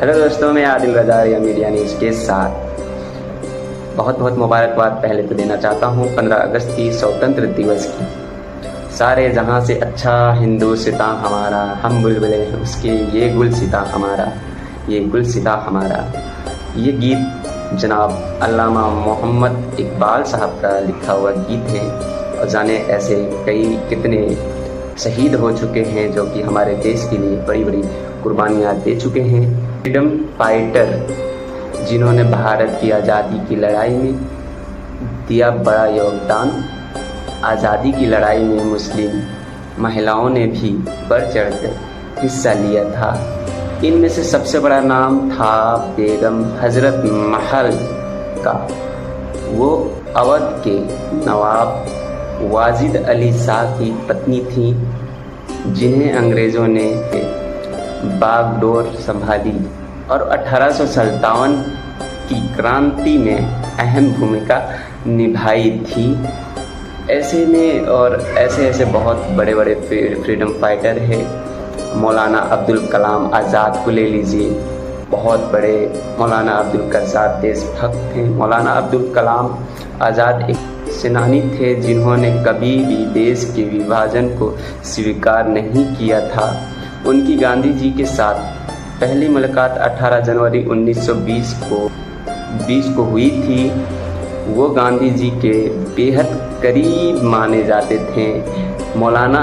Hello दोस्तों, मैं आदिल रजा या मीडिया न्यूज़ के साथ बहुत बहुत मुबारकबाद पहले तो देना चाहता हूँ 15 अगस्त की स्वतंत्र दिवस की। सारे जहाँ से अच्छा हिंदुस्तां हमारा, हम बुलबुले हैं उसके, ये गुलसिता हमारा, ये गुलसिता हमारा। ये गीत जनाब अल्लामा मोहम्मद इकबाल साहब का लिखा हुआ गीत है और जाने ऐसे कई कितने शहीद हो चुके हैं जो कि हमारे देश के लिए बड़ी बड़ी कुर्बानियाँ दे चुके हैं। फ्रीडम फाइटर जिन्होंने भारत की आज़ादी की लड़ाई में दिया बड़ा योगदान। आज़ादी की लड़ाई में मुस्लिम महिलाओं ने भी बढ़ चढ़कर हिस्सा लिया था। इनमें से सबसे बड़ा नाम था बेगम हज़रत महल का। वो अवध के नवाब वाजिद अली शाह की पत्नी थी, जिन्हें अंग्रेज़ों ने बागडोर संभाली और 1857 की क्रांति में अहम भूमिका निभाई थी। ऐसे में और ऐसे बहुत बड़े बड़े फ्रीडम फाइटर हैं। मौलाना अब्दुल कलाम आज़ाद को ले लीजिए, बहुत बड़े मौलाना अब्दुल कलाम देशभक्त थे। मौलाना अब्दुल कलाम आज़ाद एक सेनानी थे जिन्होंने कभी भी देश के विभाजन को स्वीकार नहीं किया था। उनकी गांधी जी के साथ पहली मुलाकात 18 जनवरी 1920 को हुई थी। वो गांधी जी के बेहद करीब माने जाते थे। मौलाना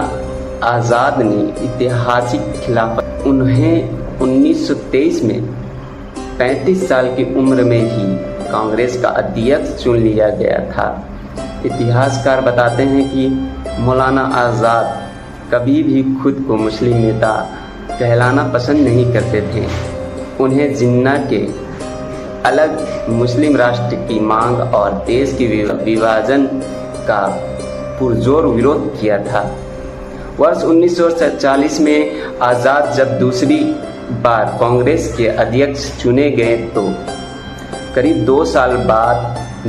आज़ाद ने ऐतिहासिक खिलाफत उन्हें 1923 में 35 साल की उम्र में ही कांग्रेस का अध्यक्ष चुन लिया गया था। इतिहासकार बताते हैं कि मौलाना आज़ाद कभी भी खुद को मुस्लिम नेता कहलाना पसंद नहीं करते थे। उन्हें जिन्ना के अलग मुस्लिम राष्ट्र की मांग और देश के विभाजन का पुरजोर विरोध किया था। वर्ष 1940 में आज़ाद जब दूसरी बार कांग्रेस के अध्यक्ष चुने गए तो करीब 2 साल बाद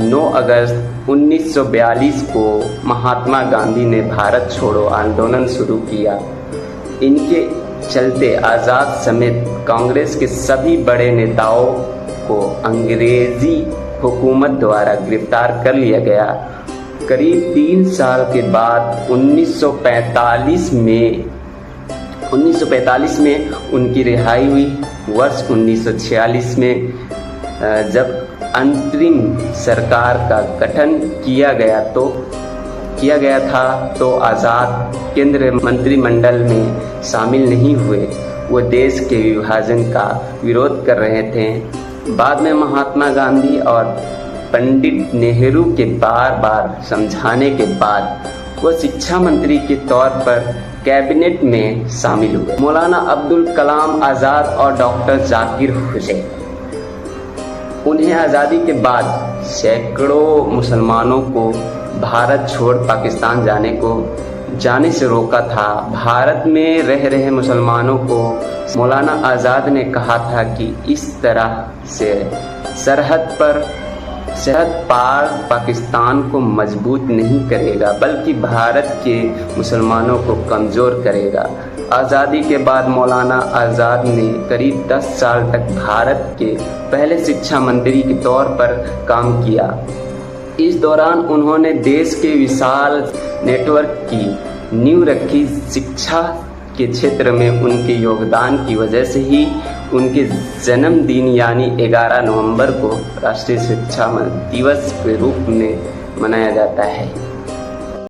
9 अगस्त 1942 को महात्मा गांधी ने भारत छोड़ो आंदोलन शुरू किया। इनके चलते आज़ाद समेत कांग्रेस के सभी बड़े नेताओं को अंग्रेजी हुकूमत द्वारा गिरफ्तार कर लिया गया। करीब 3 साल के बाद 1945 में उनकी रिहाई हुई। वर्ष 1946 में जब अंतरिम सरकार का गठन किया गया था तो आज़ाद केंद्रीय मंत्रिमंडल में शामिल नहीं हुए। वो देश के विभाजन का विरोध कर रहे थे। बाद में महात्मा गांधी और पंडित नेहरू के बार समझाने के बाद वो शिक्षा मंत्री के तौर पर कैबिनेट में शामिल हुए। मौलाना अब्दुल कलाम आज़ाद और डॉक्टर जाकिर हुसैन, उन्हें आज़ादी के बाद सैकड़ों मुसलमानों को भारत छोड़ पाकिस्तान जाने से रोका था। भारत में रह रहे मुसलमानों को मौलाना आज़ाद ने कहा था कि इस तरह से सरहद पार पाकिस्तान को मजबूत नहीं करेगा बल्कि भारत के मुसलमानों को कमज़ोर करेगा। आज़ादी के बाद मौलाना आज़ाद ने करीब 10 साल तक भारत के पहले शिक्षा मंत्री के तौर पर काम किया। इस दौरान उन्होंने देश के विशाल नेटवर्क की नींव रखी। शिक्षा के क्षेत्र में उनके योगदान की वजह से ही उनके जन्मदिन यानी 11 नवंबर को राष्ट्रीय शिक्षा दिवस के रूप में मनाया जाता है।